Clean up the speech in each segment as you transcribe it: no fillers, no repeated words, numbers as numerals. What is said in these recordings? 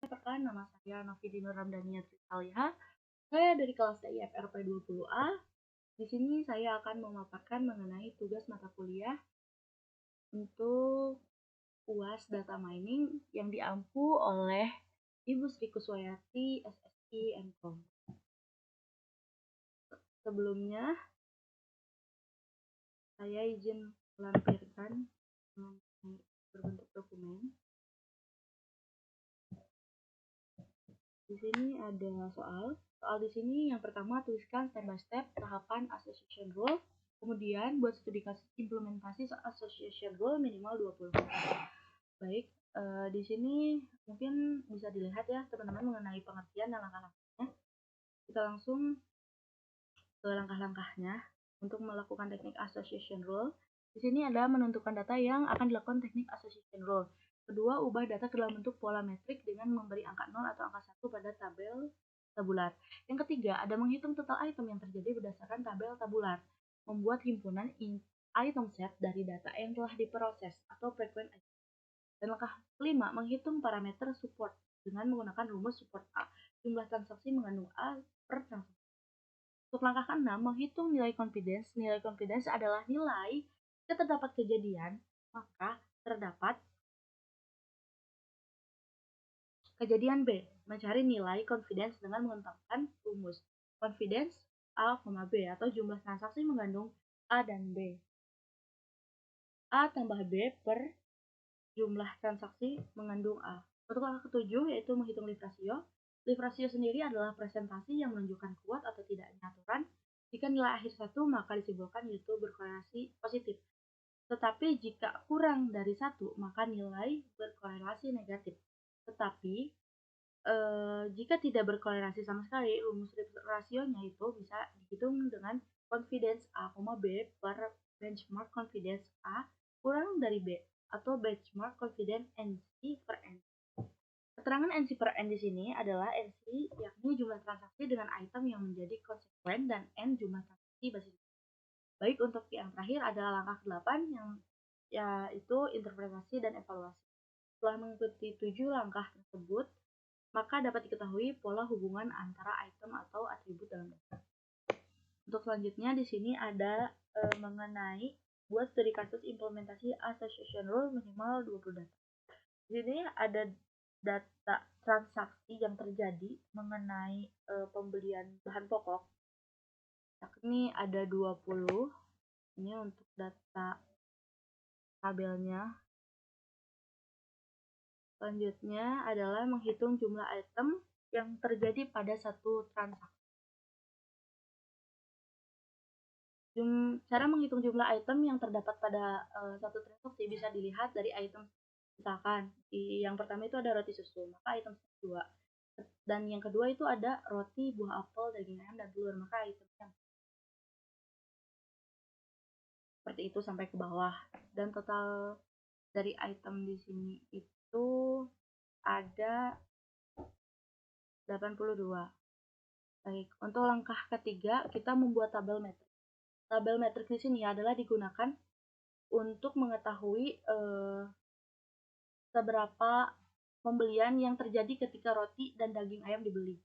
Perkenalkan, nama saya Novi Dinur Ramdhania Trisaliha. Saya dari kelas IFRP 20A. Di sini saya akan memaparkan mengenai tugas mata kuliah untuk UAS Data Mining yang diampu oleh Ibu Sri Kuswayati, SSI, MKOM. Sebelumnya, saya izin melampirkan berbentuk dokumen. Di sini ada soal di sini yang pertama tuliskan step by step tahapan association rule, kemudian buat studi kasus implementasi association rule minimal 20. Baik, di sini mungkin bisa dilihat ya teman-teman mengenai pengertian dan langkah-langkahnya. Kita langsung ke langkah-langkahnya untuk melakukan teknik association rule. Di sini ada menentukan data yang akan dilakukan teknik association rule. Kedua, ubah data ke dalam bentuk pola metrik dengan memberi angka 0 atau angka 1 pada tabel tabular. Yang ketiga, ada menghitung total item yang terjadi berdasarkan tabel tabular. Membuat himpunan item set dari data yang telah diproses atau frequent item. Dan langkah kelima, menghitung parameter support dengan menggunakan rumus support A. Jumlah transaksi mengandung A per transaksi. Untuk langkah ke-6, menghitung nilai confidence. Nilai confidence adalah nilai jika terdapat kejadian, maka terdapat kejadian B. Mencari nilai confidence dengan mengenalkan rumus confidence A, B atau jumlah transaksi mengandung A dan B. A tambah B per jumlah transaksi mengandung A. Untuk langkah ke-7 yaitu menghitung lift ratio. Lift ratio sendiri adalah presentasi yang menunjukkan kuat atau tidaknya aturan. Jika nilai akhir 1 maka disimpulkan yaitu berkorelasi positif. Tetapi jika kurang dari 1 maka nilai berkorelasi negatif. Tetapi jika tidak berkorelasi sama sekali, rumus rasionya itu bisa dihitung dengan confidence A, B per benchmark confidence A kurang dari B atau benchmark confidence NC per N. Keterangan NC per N di sini adalah NC yakni jumlah transaksi dengan item yang menjadi konsekuen dan N jumlah transaksi basis. Baik, untuk yang terakhir adalah langkah ke-8 yang yaitu interpretasi dan evaluasi. Setelah mengikuti 7 langkah tersebut, maka dapat diketahui pola hubungan antara item atau atribut dalam data. Untuk selanjutnya di sini ada mengenai buat studi kasus implementasi association rule minimal 20 data. Di sini ada data transaksi yang terjadi mengenai pembelian bahan pokok, yakni ada 20. Ini untuk data tabelnya. Selanjutnya adalah menghitung jumlah item yang terjadi pada satu transaksi. Cara menghitung jumlah item yang terdapat pada satu transaksi bisa dilihat dari item. Misalkan yang pertama itu ada roti susu, maka item 2. Dan yang kedua itu ada roti, buah apel, daging ayam, dan telur, maka itemnya seperti itu sampai ke bawah. Dan total dari item di sini itu ada 82. Baik, untuk langkah ketiga kita membuat tabel metrik. Tabel metrik di sini adalah digunakan untuk mengetahui seberapa pembelian yang terjadi ketika roti dan daging ayam dibeli.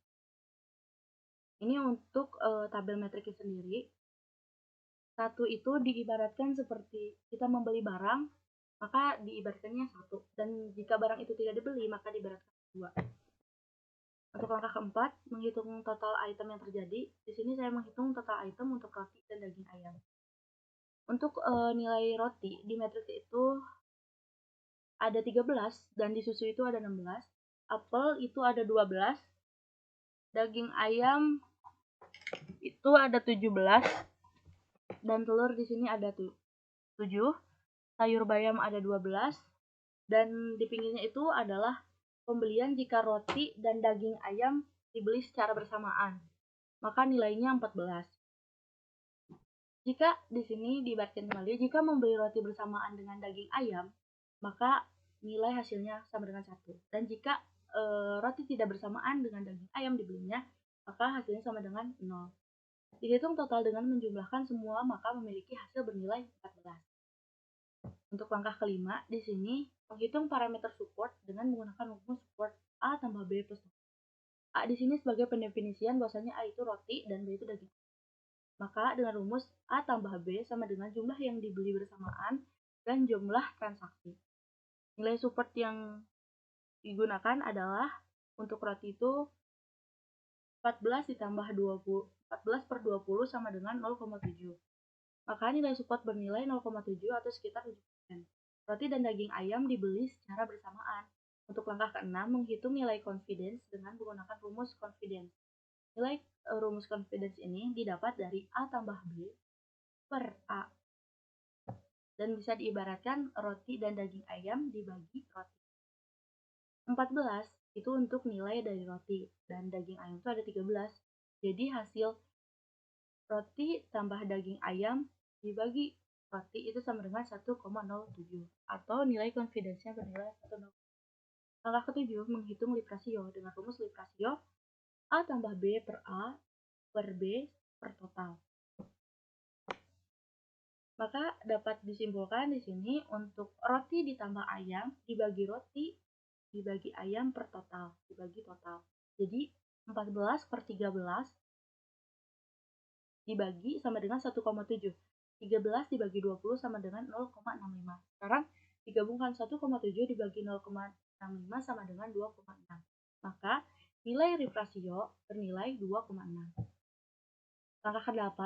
Ini untuk tabel metriknya sendiri. Satu itu diibaratkan seperti kita membeli barang, maka diibaratkannya 1. Dan jika barang itu tidak dibeli, maka diibaratkan 2. Untuk langkah keempat, menghitung total item yang terjadi. Di sini saya menghitung total item untuk roti dan daging ayam. Untuk nilai roti di metrik itu ada 13 dan di susu itu ada 16. Apel itu ada 12. Daging ayam itu ada 17 dan telur di sini ada 7. Sayur bayam ada 12 dan di pinggirnya itu adalah pembelian jika roti dan daging ayam dibeli secara bersamaan. Maka nilainya 14. Jika di sini diibaratkan kembali, jika membeli roti bersamaan dengan daging ayam, maka nilai hasilnya sama dengan 1. Dan jika roti tidak bersamaan dengan daging ayam dibelinya, maka hasilnya sama dengan 0. Dihitung total dengan menjumlahkan semua, maka memiliki hasil bernilai 14. Untuk langkah kelima, di sini menghitung parameter support dengan menggunakan rumus support A tambah B plus A di sini sebagai pendefinisian bahwasanya A itu roti dan B itu daging. Maka dengan rumus A tambah B sama dengan jumlah yang dibeli bersamaan dan jumlah transaksi. Nilai support yang digunakan adalah untuk roti itu 14 ditambah 20, 14 per 20 sama dengan 0,7. Maka nilai support bernilai 0,7 atau sekitar 7%. Roti dan daging ayam dibeli secara bersamaan. Untuk langkah ke-6, menghitung nilai confidence dengan menggunakan rumus confidence. Nilai rumus confidence ini didapat dari A tambah B per A. Dan bisa diibaratkan roti dan daging ayam dibagi roti. 14 itu untuk nilai dari roti. Dan daging ayam itu ada 13. Jadi hasil roti tambah daging ayam dibagi roti itu sama dengan 1,07 atau nilai confidence-nya bernilai 1,0. Langkah ke-7 menghitung lift ratio dengan rumus lift ratio A tambah B per A per B per total. Maka dapat disimpulkan di sini untuk roti ditambah ayam dibagi ayam per total, dibagi total. Jadi 14 per 13 dibagi sama dengan 1,7. 13 dibagi 20 sama dengan 0,65. Sekarang digabungkan 1,7 dibagi 0,65 sama dengan 2,6. Maka nilai lift ratio bernilai 2,6. Langkah ke-8,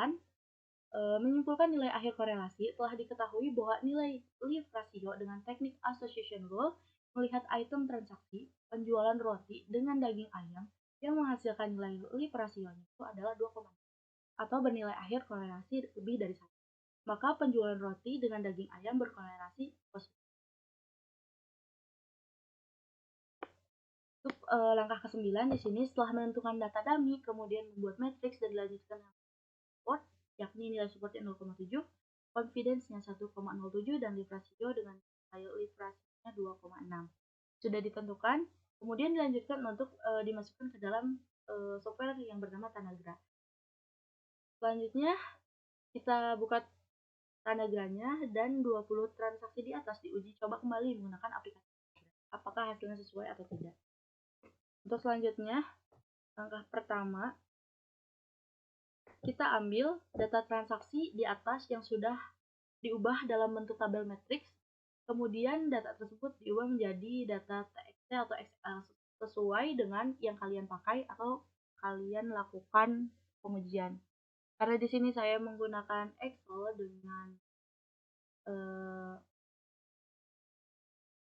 menyimpulkan nilai akhir korelasi. Telah diketahui bahwa nilai lift ratio dengan teknik association rule melihat item transaksi penjualan roti dengan daging ayam yang menghasilkan nilai lift ratio-nya itu adalah 2,6 atau bernilai akhir korelasi lebih dari 1. Maka penjualan roti dengan daging ayam berkorelasi positif. Untuk langkah ke-9 di sini setelah menentukan data dummy, kemudian membuat matriks dan dilanjutkan dengan support, yakni nilai supportnya 0,7, confidence-nya 1,07 dan lift ratio dengan nilai lift ratio-nya 2,6. Sudah ditentukan, kemudian dilanjutkan untuk dimasukkan ke dalam software yang bernama Tanagra. Selanjutnya kita buka Tanagranya dan 20 transaksi di atas diuji coba kembali menggunakan aplikasi. Apakah hasilnya sesuai atau tidak. Untuk selanjutnya, langkah pertama, kita ambil data transaksi di atas yang sudah diubah dalam bentuk tabel matriks. Kemudian data tersebut diubah menjadi data TXT atau Excel sesuai dengan yang kalian pakai atau kalian lakukan pengujian. Karena di sini saya menggunakan Excel dengan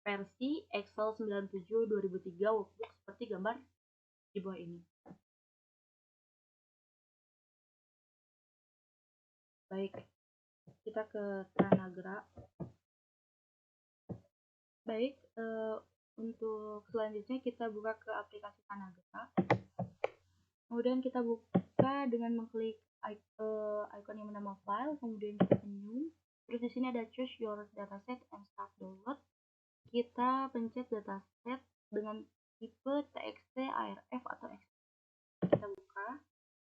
versi Excel 97 2003 workbook seperti gambar di bawah ini. Baik, kita ke Tanagra. Baik, untuk selanjutnya kita buka ke aplikasi Tanagra. Kemudian kita buka dengan mengklik icon yang bernama file, kemudian kita menu. Terus di sini ada choose your dataset and start download. Kita pencet dataset dengan tipe TXT, ARF atau XML. Kita buka.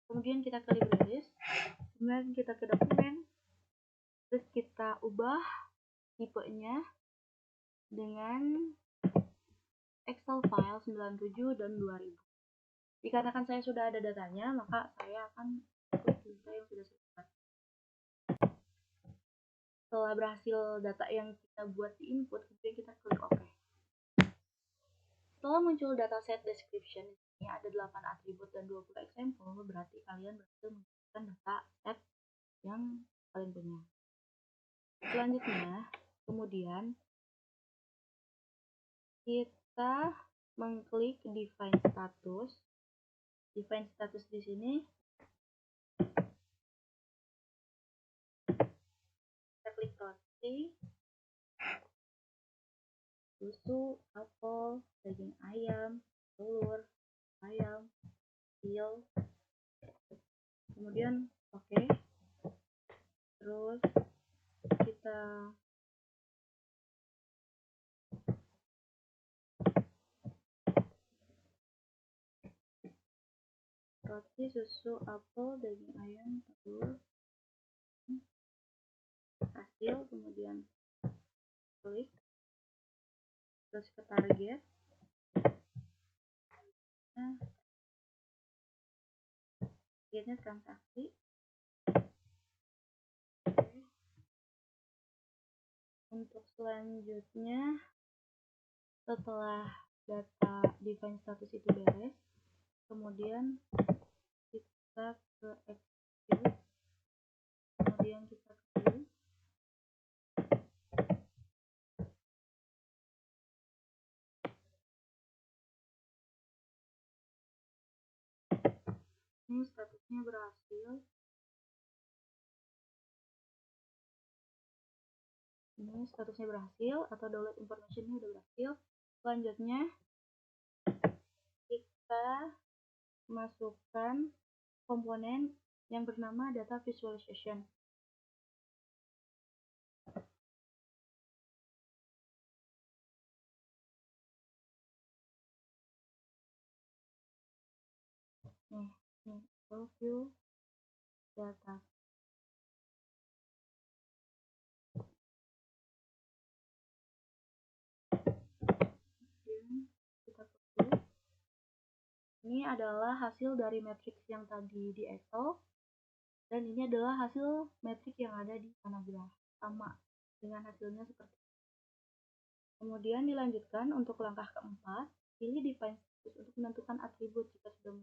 Kemudian kita klik release. Kemudian kita ke dokumen. Terus kita ubah tipenya dengan Excel file 97 dan 2000. Dikarenakan saya sudah ada datanya, maka saya akan klik data yang sudah saya buat. Setelah berhasil data yang kita buat di input, kemudian kita klik OK. Setelah muncul dataset description, ini ada 8 atribut dan 20 example, berarti kalian berhasil menggunakan dataset yang kalian punya. Selanjutnya, kemudian kita mengklik define status. Define status di sini kita klik roti, susu, apel, daging ayam, telur, ayam, kecil, kemudian oke. Terus kita roti, susu, apel, daging ayam, telur, hasil, kemudian terus ke target. Nah, targetnya transaksi. Oke. Untuk selanjutnya, setelah data define status itu beres, kemudian kita ke execute, kemudian kita ke view. Ini statusnya berhasil. Ini statusnya berhasil atau download information-nya udah berhasil. Selanjutnya kita masukkan komponen yang bernama data visualization. Nih, view data. Kemudian kita view. Ini adalah hasil dari matrix yang tadi di Excel, dan ini adalah hasil matrix yang ada di Panagraph, sama dengan hasilnya seperti ini. Kemudian dilanjutkan untuk langkah keempat, pilih define status untuk menentukan atribut jika sudah.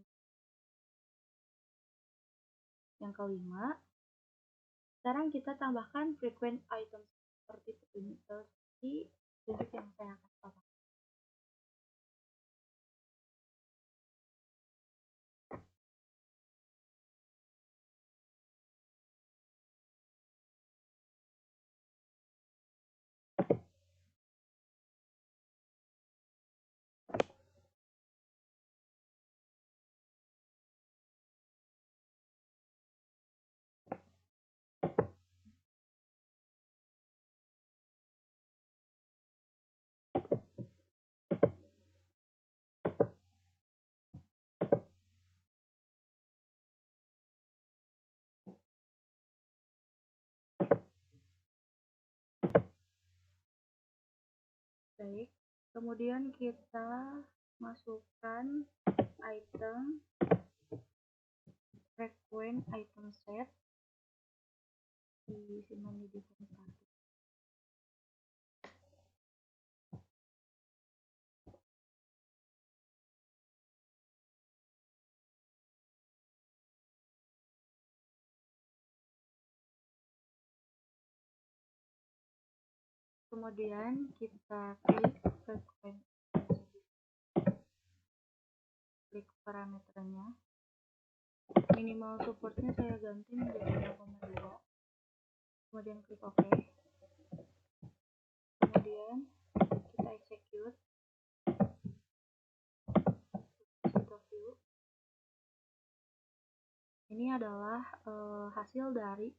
Yang kelima, sekarang kita tambahkan frequent items seperti petunjuk yang saya akan tambahkan. Baik, kemudian kita masukkan item frequent item set di sini di define status. Kemudian kita klik frequent, klik parameternya, minimal supportnya saya ganti menjadi 0,2, kemudian klik OK, kemudian kita execute, kita view. Ini adalah hasil dari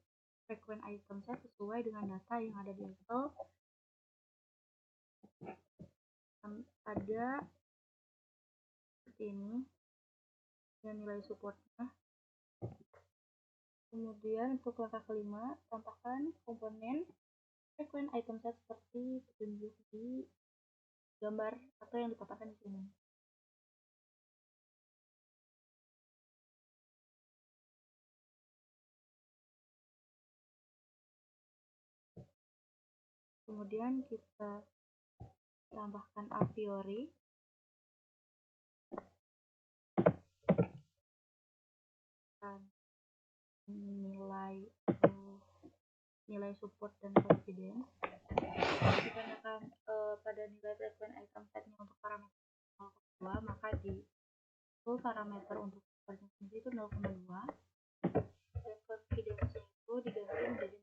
frequent item set sesuai dengan data yang ada di Excel. Ada seperti ini dan nilai supportnya. Kemudian untuk langkah kelima, tambahkan komponen frequent item set seperti petunjuk di gambar atau yang dikatakan di sini. Kemudian kita tambahkan a priori dan nilai support dan confidence. Dikarenakan pada nilai frequent item setnya untuk parameter 0,2, maka di full parameter untuk confidence itu 0,2 dan confidence itu diganti menjadi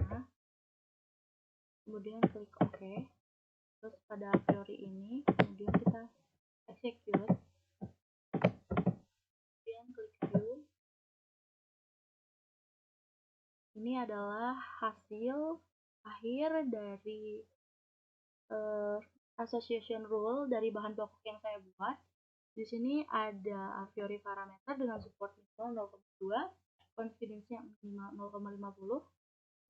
0,5. Kemudian klik OK. Terus pada a priori ini kemudian kita execute, kemudian klik view. Ini adalah hasil akhir dari association rule dari bahan pokok yang saya buat. Di sini ada a priori parameter dengan support minimal 0,2, confidence-nya minimal 0,50,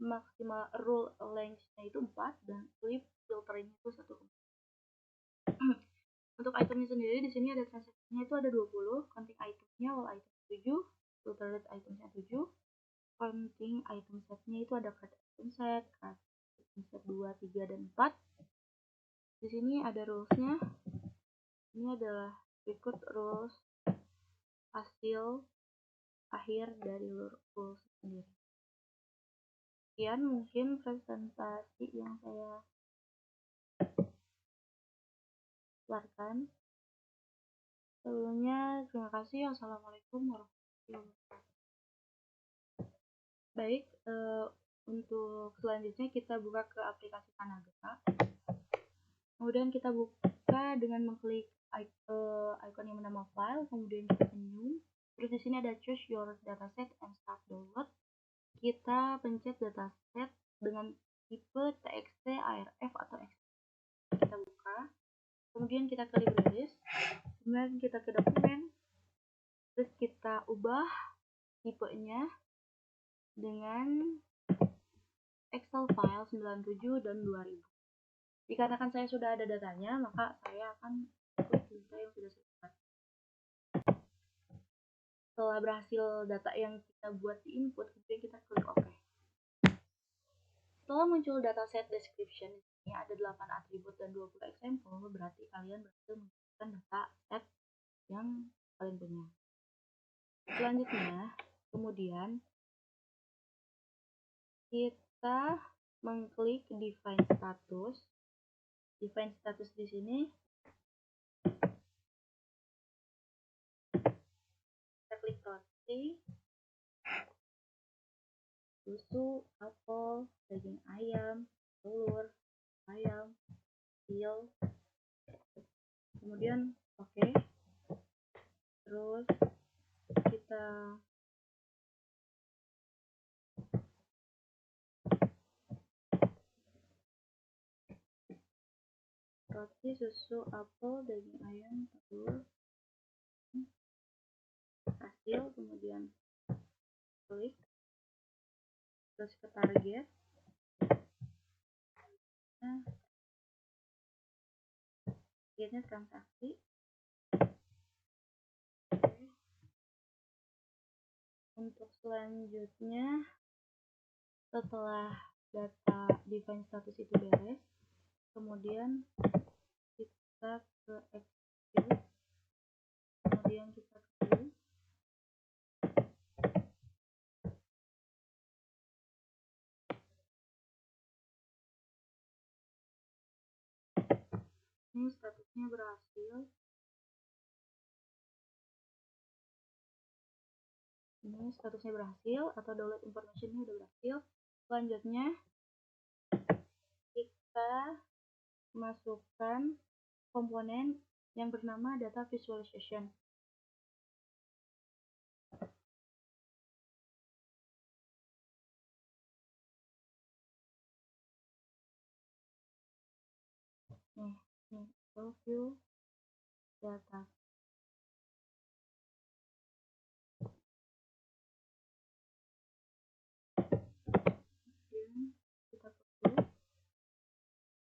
maksimal rule length-nya itu 4, dan flip filtering itu 1. Untuk itemnya sendiri di sini ada transaksinya itu ada 20, counting itemnya all item 7, filtered itemnya 7, counting item setnya itu ada card item set, card item set 2, 3, dan 4. Di sini ada rulesnya. Ini adalah berikut rules hasil akhir dari rules sendiri. Sekian mungkin presentasi yang saya keluarkan. Sebelumnya terima kasih. Wassalamualaikum warahmatullahi wabarakatuh. Baik, untuk selanjutnya kita buka ke aplikasi Kanagra. Kemudian kita buka dengan mengklik icon yang bernama file, kemudian kita new. Terus di sini ada choose your dataset and start download. Kita pencet dataset dengan tipe TXT, ARF, atau XML. Kita buka. Kemudian kita ke libraries. Kemudian kita ke dokumen. Terus kita ubah tipenya dengan Excel file 97 dan 2000. Dikarenakan saya sudah ada datanya, maka saya akan klik data yang sudah saya buat. Setelah berhasil data yang kita buat di input, kemudian kita klik OK. Setelah muncul dataset description, ini ada 8 atribut dan 20 example, berarti kalian berhasil menggunakan data set yang kalian punya. Selanjutnya, kemudian kita mengklik define status. Define status di sini kita klik roti, susu, apel, daging ayam, telur, ayam, kecil, kemudian oke. Terus kita roti, susu, apel, daging ayam, telur, hasil, kemudian klik, terus ke target. Nah, targetnya transaksi. Oke. Untuk selanjutnya, setelah data define status itu beres, kemudian kita ke execute, kemudian kita ke view. Ini statusnya berhasil. Ini statusnya berhasil, atau download information-nya udah berhasil. Selanjutnya kita masukkan komponen yang bernama data visualization. Nih, view data. Kita foto.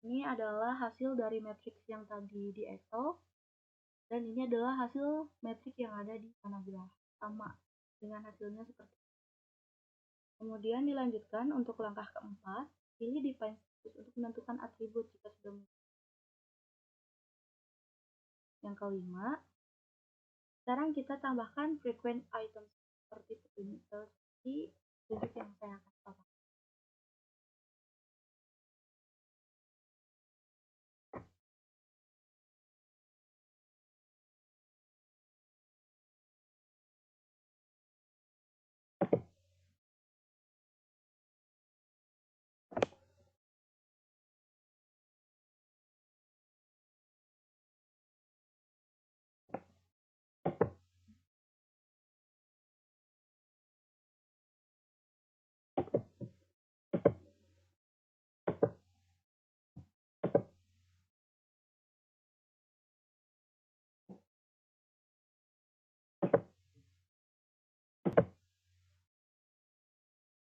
Ini adalah hasil dari matrix yang tadi di Excel, dan ini adalah hasil matrix yang ada di Kanagra, sama dengan hasilnya seperti ini. Kemudian dilanjutkan untuk langkah keempat, pilih define status untuk menentukan atribut jika sudah muncul. Yang kelima, sekarang kita tambahkan frequent items seperti tunjuk yang saya akan tambahkan.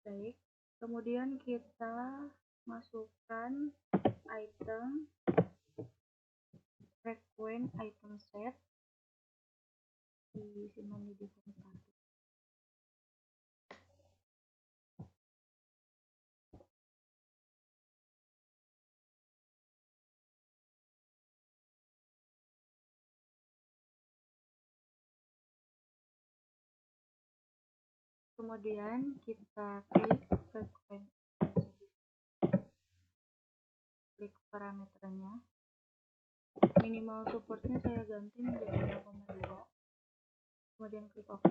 Baik, kemudian kita masukkan item frequent item set disimpan di define status. Kemudian kita klik frequent, klik parameternya, minimal supportnya saya ganti menjadi 0,2, kemudian klik OK,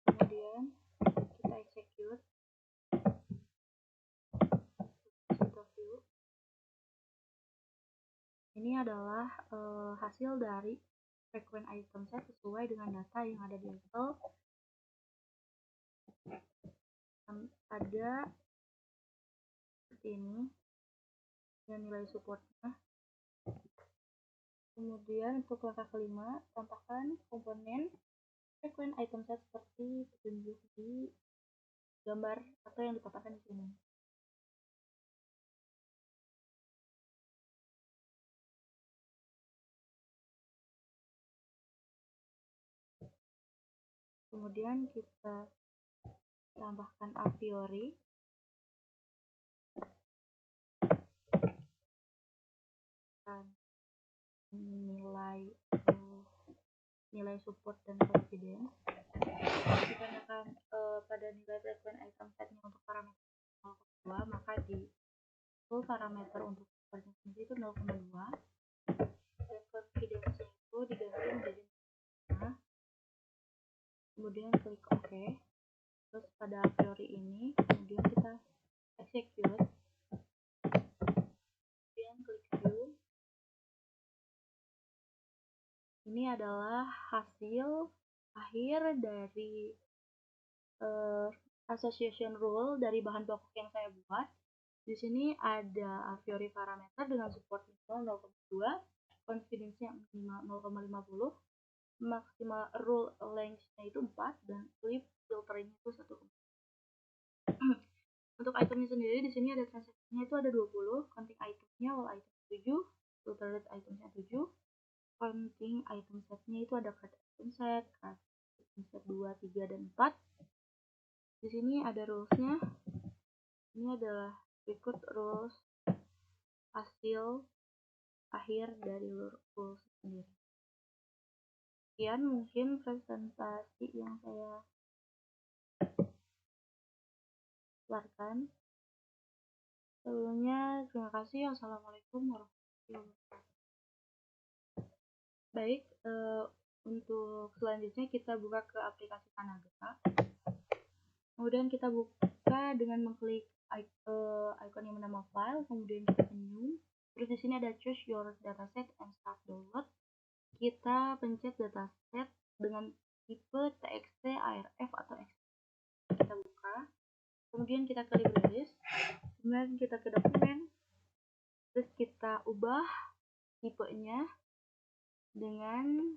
kemudian kita execute view. Ini adalah hasil dari frequent item set sesuai dengan data yang ada di Excel. Ada seperti ini dan nilai supportnya. Kemudian untuk langkah kelima, tambahkan komponen frequent item set seperti petunjuk di gambar atau yang dipaparkan di sini. Kemudian kita tambahkan a priori dan nilai support dan confidence. Dikarenakan pada nilai frequent item setnya untuk parameter 0,2, maka di full parameter untuk supportnya sendiri itu 0,2. dan confidence itu diganti menjadi 5. Kemudian klik OK. Terus pada a priori ini kemudian kita execute, kemudian klik view. Ini adalah hasil akhir dari association rule dari bahan pokok yang saya buat. Di sini ada a priori parameter dengan support minimal 0,2, confidence-nya minimal 0,50, maksimal rule length-nya itu 4, dan flip filtering itu 1. Untuk itemnya sendiri di sini ada transaksinya itu ada 20, counting itemnya all item 7, filter rate itemnya 7, counting item setnya itu ada card item set, card item set 2, 3, dan 4. Di sini ada rulesnya. Ini adalah berikut rules hasil akhir dari rules sendiri. Sekian mungkin presentasi yang saya keluarkan. Sebelumnya terima kasih. Assalamualaikum warahmatullahi wabarakatuh. Baik, untuk selanjutnya kita buka ke aplikasi Kanaga. Kemudian kita buka dengan mengklik icon yang bernama file, kemudian kita new. Terus di sini ada choose your dataset and start download. Kita pencet dataset dengan tipe TXT, ARF, atau XML. Kita buka, kemudian kita ke libraries, kemudian kita ke dokumen, terus kita ubah tipenya dengan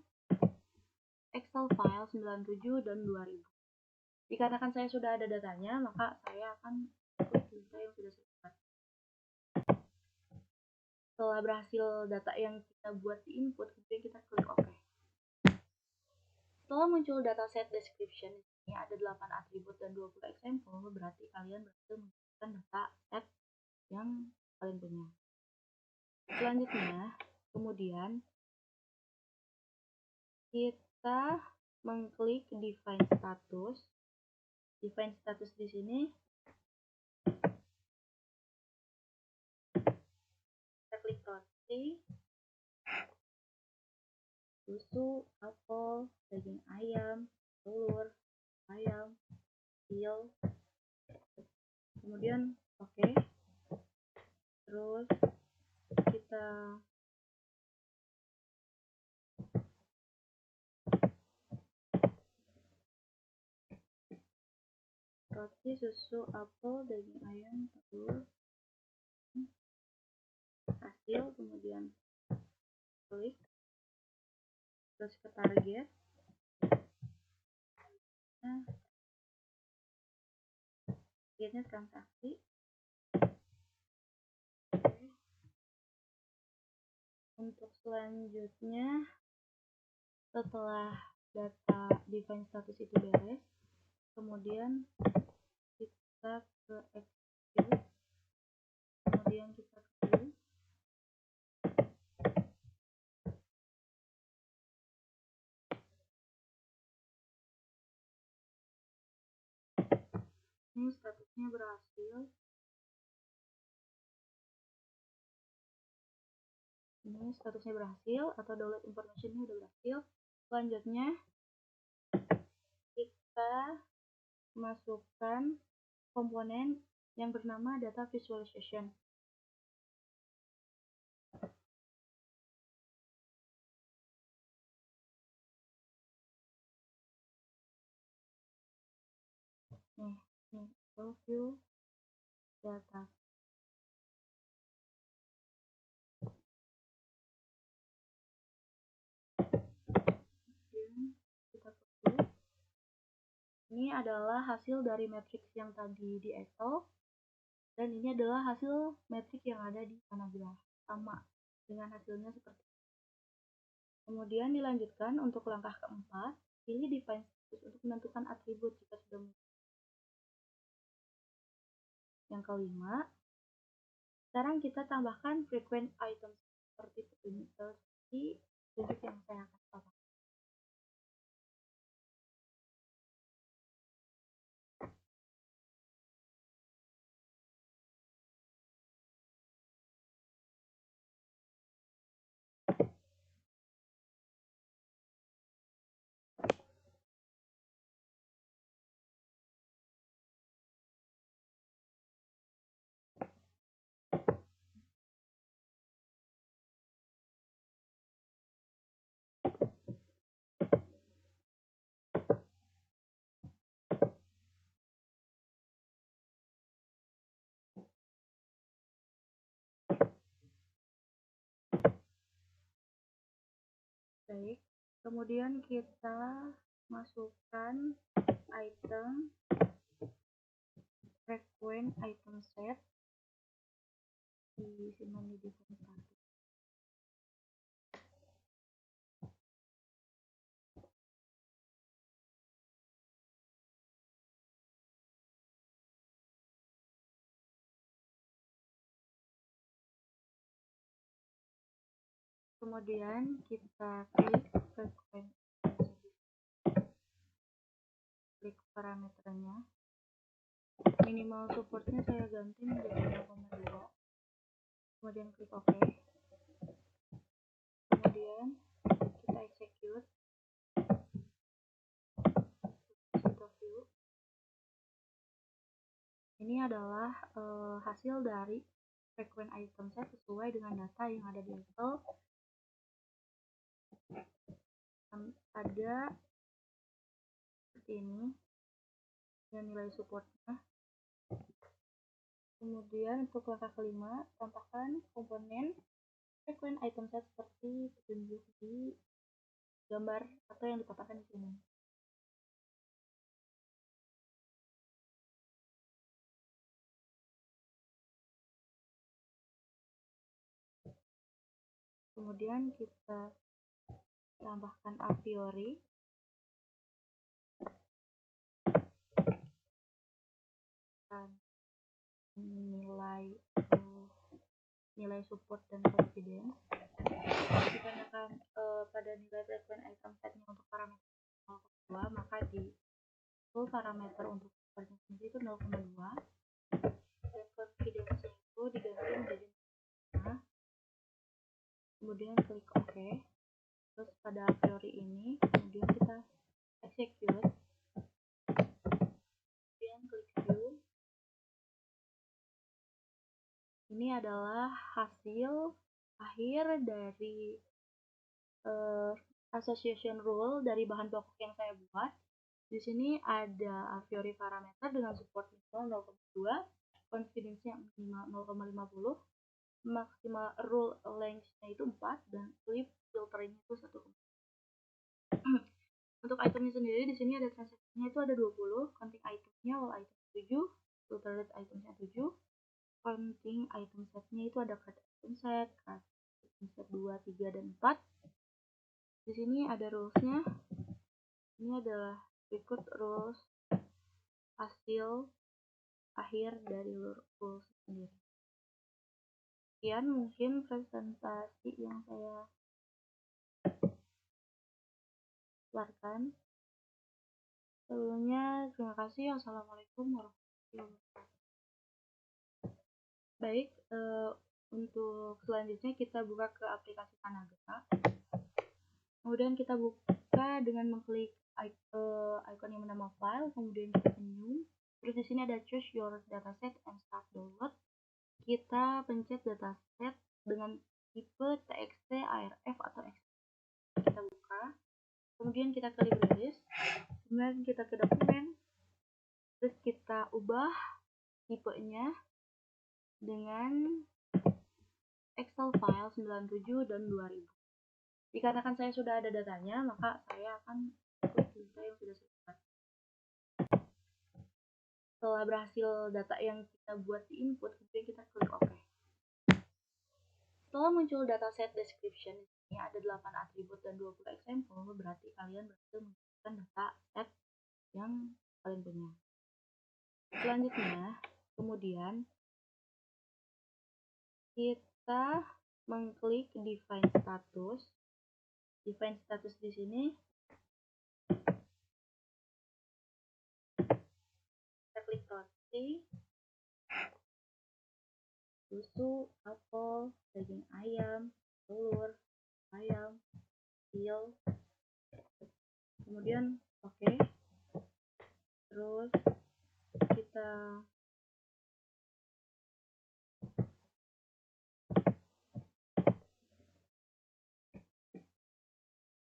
Excel file 97 dan 2000. Dikarenakan saya sudah ada datanya, maka saya akan klik data yang sudah saya buat. Setelah berhasil data yang kita buat di input, kemudian kita klik OK. Setelah muncul dataset description, ini ada 8 atribut dan 20 example, berarti kalian berhasil menggunakan data set yang kalian punya. Selanjutnya, kemudian kita mengklik define status. Define status di sini kita klik roti, susu, apel, daging ayam, telur, ayam, kecil, kemudian oke. Terus kita roti, susu, apel, daging ayam, telur, hasil, kemudian klik, terus ke target. Nah, targetnya transaksi. Untuk selanjutnya, setelah data define status itu beres, kemudian kita ke execute, kemudian kita ke view. Ini statusnya berhasil. Ini statusnya berhasil atau download information-nya udah berhasil. Selanjutnya kita masukkan komponen yang bernama data visualization. Nih, view data. Kita tutup. Ini adalah hasil dari matrix yang tadi di Excel, dan ini adalah hasil matrix yang ada di Panagraph, sama dengan hasilnya seperti ini. Kemudian dilanjutkan untuk langkah keempat, pilih define status untuk menentukan atribut jika sudah muncul. Yang kelima, sekarang kita tambahkan frequent items seperti tunjuk yang saya akan tambahkan. Baik, kemudian kita masukkan item frequent item set di sini di define status. Kemudian kita klik frequent, klik parameternya, minimal supportnya saya ganti menjadi 0,2, kemudian klik OK, kemudian kita execute, view. Ini adalah hasil dari frequent item set sesuai dengan data yang ada di Excel. Ada seperti ini dan nilai supportnya. Kemudian untuk langkah kelima, tambahkan komponen frequent item set seperti petunjuk di gambar atau yang dipaparkan di sini. Kemudian kita tambahkan a priori, dan nilai support dan confidence. Dikarenakan pada nilai frequent item setnya untuk parameter 0,2, maka di full parameter untuk supportnya sendiri itu 0,2, dan confidence itu diganti menjadi 5. Kemudian klik OK. Terus pada a priori ini kemudian kita execute, kemudian klik view. Ini adalah hasil akhir dari association rule dari bahan pokok yang saya buat. Di sini ada a priori parameter dengan support minimal 0,2, confidence-nya minimal 0,50, maksimal rule length-nya itu 4, dan flip filtering itu 1. Untuk itemnya sendiri di sini ada transaksinya itu ada 20, counting itemnya all item 7, filtered itemnya 7, counting item setnya itu ada card item set 2, 3, sini ada rulesnya. Ini adalah berikut rules hasil akhir dari rules sendiri. Sekian mungkin presentasi yang saya keluarkan. Sebelumnya terima kasih. Assalamualaikum warahmatullahi wabarakatuh. Baik, untuk selanjutnya kita buka ke aplikasi Kanagra. Kemudian kita buka dengan mengklik icon yang bernama file, kemudian kita menu. Terus di sini ada choose your dataset and start download. Kita pencet dataset dengan tipe TXT, ARF atau XML. Kita buka. Kemudian kita ke libraries. Kemudian kita ke dokumen. Terus kita ubah tipenya dengan Excel file 97 dan 2000. Dikarenakan saya sudah ada datanya, maka saya akan klik data yang sudah saya buat. Setelah berhasil data yang kita buat di input, kemudian kita klik OK. Setelah muncul dataset description, ini ada 8 atribut dan 20 example, berarti kalian berhasil menggunakan dataset yang kalian punya. Selanjutnya, kemudian kita mengklik define status. Define status di sini kita klik roti, susu, apel, daging ayam, telur, ayam, kecil, kemudian oke. Terus kita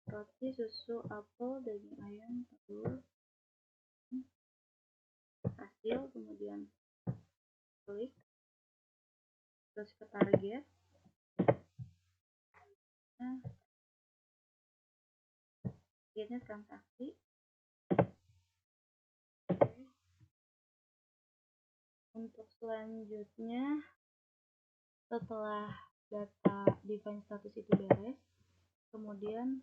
roti, susu, apel, daging ayam, telur, hasil, kemudian klik, terus ke target. Nah, targetnya transaksi. Oke. Untuk selanjutnya, setelah data define status itu beres, kemudian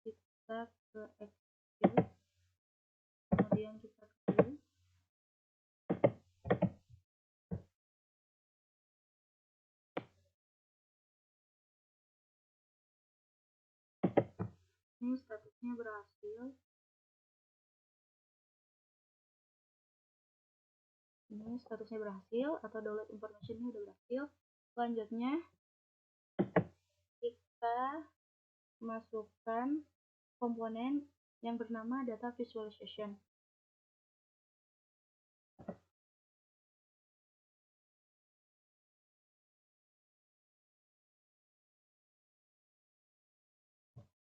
kita ke execute, kemudian kita ke ini statusnya berhasil. Ini statusnya berhasil atau download information ini udah berhasil. Selanjutnya kita masukkan komponen yang bernama data visualization.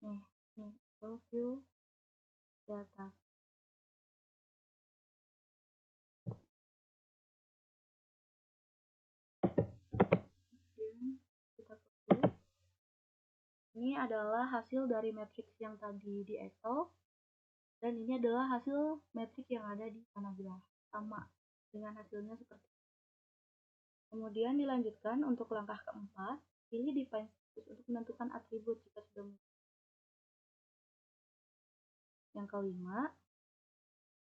Nih, overview data. Kita klik. Ini adalah hasil dari matriks yang tadi di Excel, dan ini adalah hasil metrik yang ada di Kanagra, sama dengan hasilnya seperti ini. Kemudian dilanjutkan untuk langkah keempat, pilih define status untuk menentukan atribut jika sudah muncul. Yang kelima,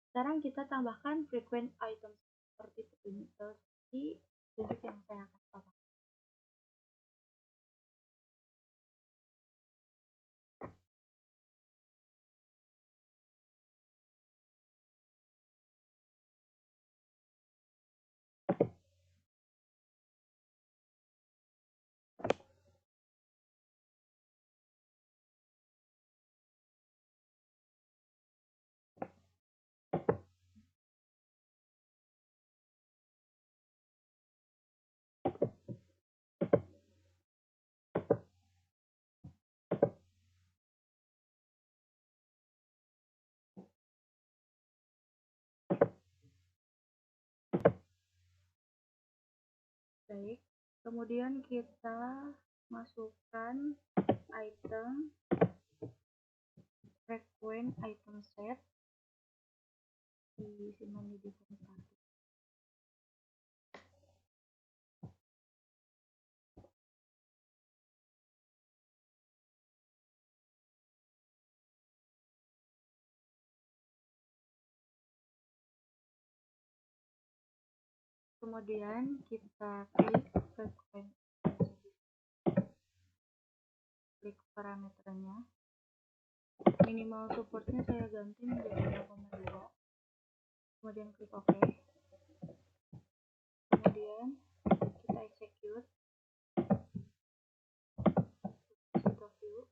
sekarang kita tambahkan frequent items seperti tunjuk yang saya akan tambahkan. Baik, kemudian kita masukkan item frequent item set di sini di define status. Kemudian kita klik parameternya, minimal supportnya saya ganti menjadi 0,2, kemudian klik OK, kemudian kita execute view.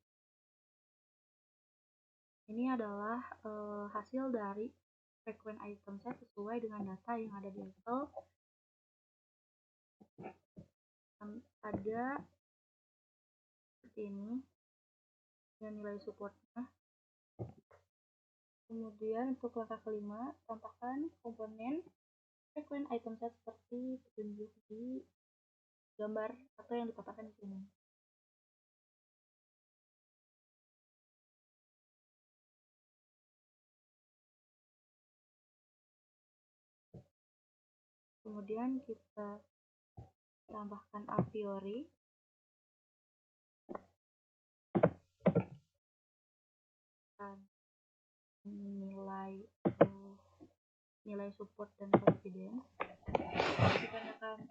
Ini adalah hasil dari frequent item set sesuai dengan data yang ada di Excel. Ada seperti ini dengan nilai supportnya. Kemudian untuk langkah kelima, tambahkan komponen frequent item set seperti petunjuk di gambar atau yang dikatakan di sini. Kemudian kita tambahkan a priori dan nilai support dan confidence. Dikarenakan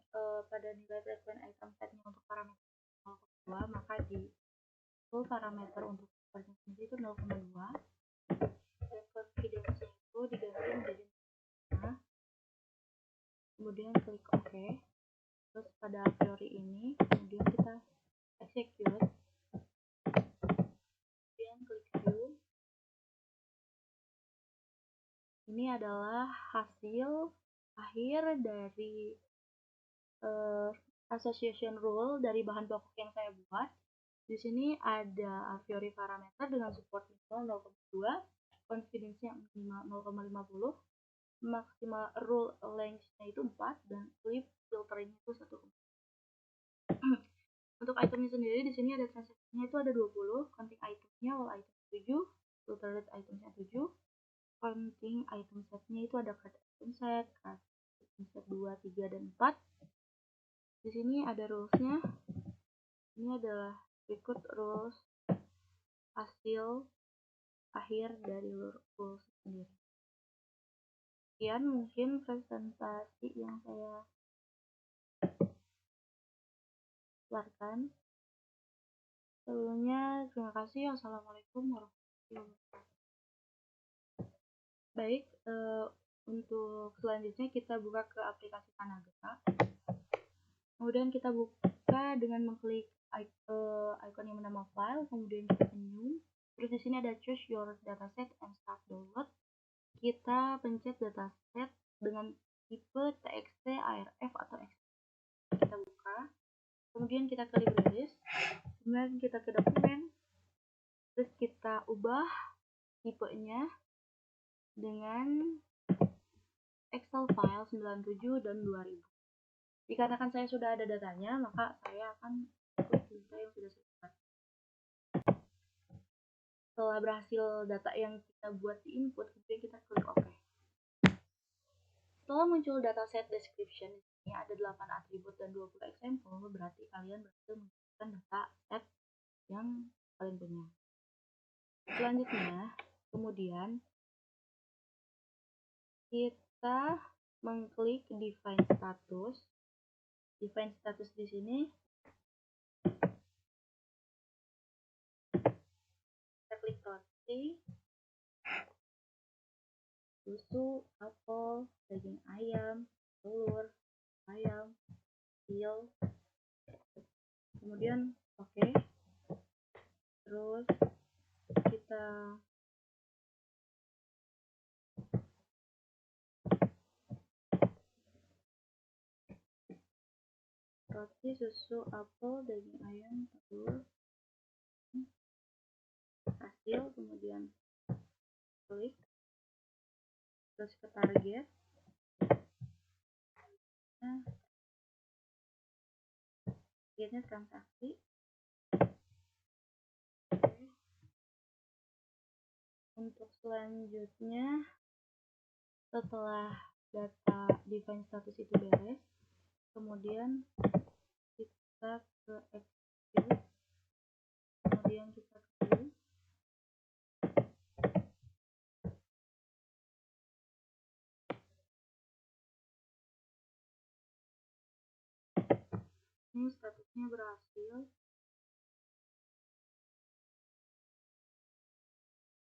pada nilai frequent item setnya untuk parameter 0,2, maka di full parameter untuk supportnya itu 0,2 dan confidence itu diganti menjadi 5. Kemudian klik OK. Terus pada a priori ini kemudian kita execute, kemudian klik view. Ini adalah hasil akhir dari association rule dari bahan pokok yang saya buat. Di sini ada a priori parameter dengan support minimal 0,2, confidence-nya minimal 0,50, maksimal rule length-nya itu 4, dan flip filtering itu 1. Untuk itemnya sendiri di sini ada transaksinya itu ada 20, counting itemnya all item 7, filtered itemnya 7, counting item setnya itu ada card item set 2, 3, dan 4. Di sini ada rules-nya. Ini adalah berikut rules hasil akhir dari rules sendiri. Sekian mungkin presentasi yang saya keluarkan. Sebelumnya terima kasih. Assalamualaikum warahmatullahi wabarakatuh. Baik, untuk selanjutnya kita buka ke aplikasi Panagra. Kemudian kita buka dengan mengklik icon yang bernama file, kemudian kita new. Terus di sini ada choose your dataset and start download. Kita pencet dataset dengan tipe TXT, ARF, atau XML. Kita buka, kemudian kita klik release, kemudian kita ke dokumen, terus kita ubah tipenya dengan Excel file 97 dan 2000. Dikarenakan saya sudah ada datanya, maka saya akan ikut data yang sudah saya buat. Setelah berhasil data yang kita buat di input, kemudian kita klik OK. Setelah muncul dataset description, ini ada 8 atribut dan 20 example, berarti kalian berhasil menggunakan dataset yang kalian punya. Selanjutnya, kemudian kita mengklik define status. Define status di sini kita klik roti, susu, apel, daging ayam, telur, ayam, kecil, kemudian oke. Terus kita roti, susu, apel, daging ayam, telur, hasil, kemudian klik, terus ke target. Nah, targetnya transaksi. Oke. Untuk selanjutnya, setelah data define status itu beres, kemudian kita ke execute, kemudian kita ke view. ini statusnya berhasil.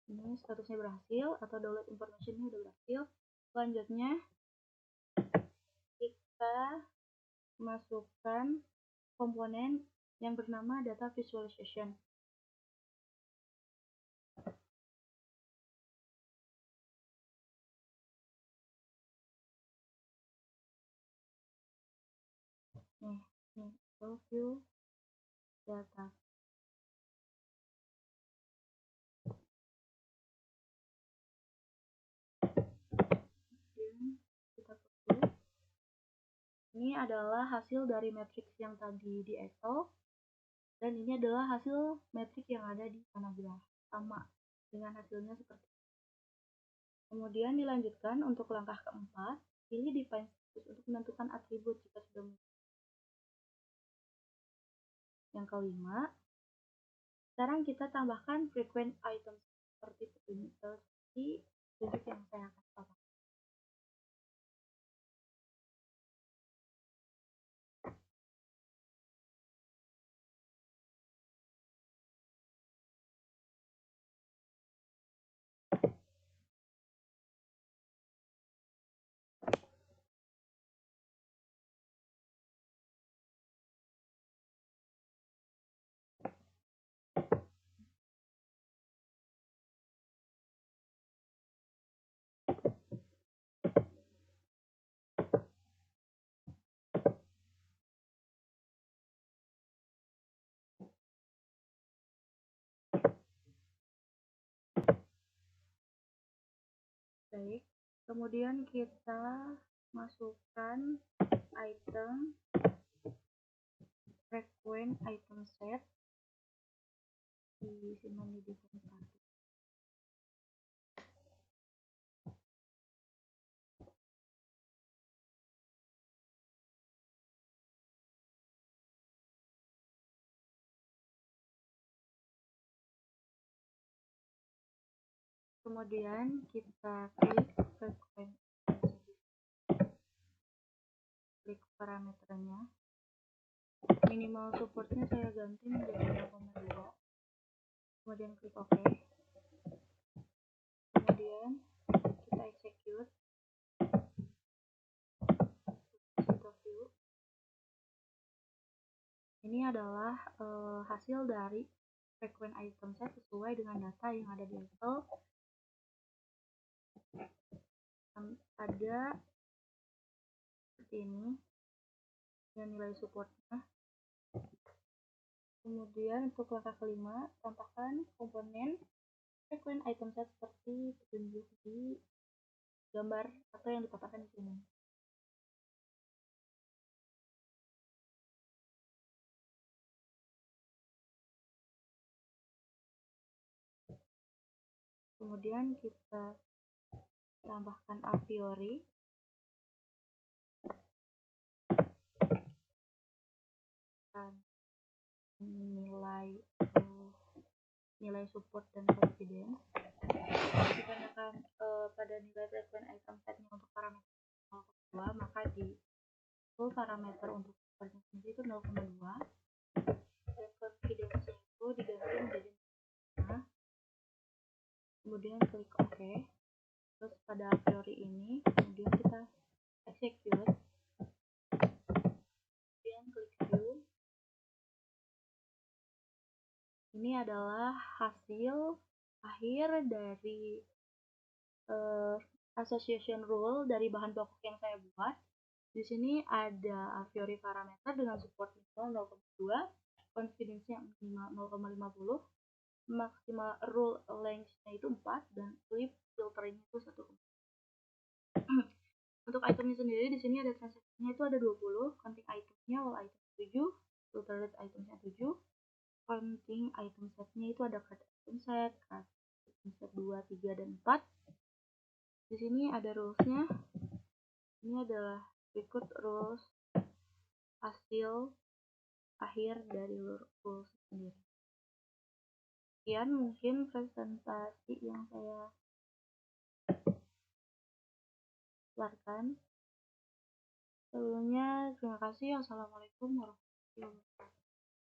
Ini statusnya berhasil atau download information-nya udah berhasil. Selanjutnya kita masukkan komponen yang bernama data visualization. Nih, view data. Kita tutup. Ini adalah hasil dari matriks yang tadi di Excel, dan ini adalah hasil matriks yang ada di Panagraph, sama dengan hasilnya seperti ini. Kemudian dilanjutkan untuk langkah keempat, pilih define status untuk menentukan atribut jika sudah. Yang kelima, sekarang kita tambahkan frequent items seperti petunjuk yang saya akan tambahkan. Baik, kemudian kita masukkan item frequent item set di sini di default. Kemudian kita klik frequent, klik parameternya, minimal supportnya saya ganti menjadi 0,2, kemudian klik OK, kemudian kita execute. Ini adalah hasil dari frequent item set sesuai dengan data yang ada di Excel. Ada seperti ini dengan nilai supportnya. Kemudian untuk langkah kelima, tambahkan komponen frequent item set seperti petunjuk di gambar atau yang dipaparkan di sini. Kemudian kita tambahkan a priori dan nilai support dan confidence. Dikarenakan pada nilai frequent item setnya untuk parameter 0,2, maka di full parameter untuk supportnya sendiri itu 0,2, dan confidence itu diganti menjadi 5. Kemudian klik OK. Terus pada a priori ini kemudian kita execute, kemudian klik view. Ini adalah hasil akhir dari association rule dari bahan pokok yang saya buat. Di sini ada a priori parameter dengan support minimal 0,2, confidence-nya minimal 0,50, maksimal rule length-nya itu 4, dan flip filtering itu 1. Untuk itemnya sendiri di sini ada transaksinya itu ada 20, counting itemnya all item 7, filtered itemnya 7, counting item setnya itu ada card item set, card item set 2, 3, dan 4. Di sini ada rules-nya. Ini adalah berikut rules hasil akhir dari rules sendiri. Sekian mungkin presentasi yang saya keluarkan. Sebelumnya terima kasih. Wassalamualaikum warahmatullahi wabarakatuh. Hmm.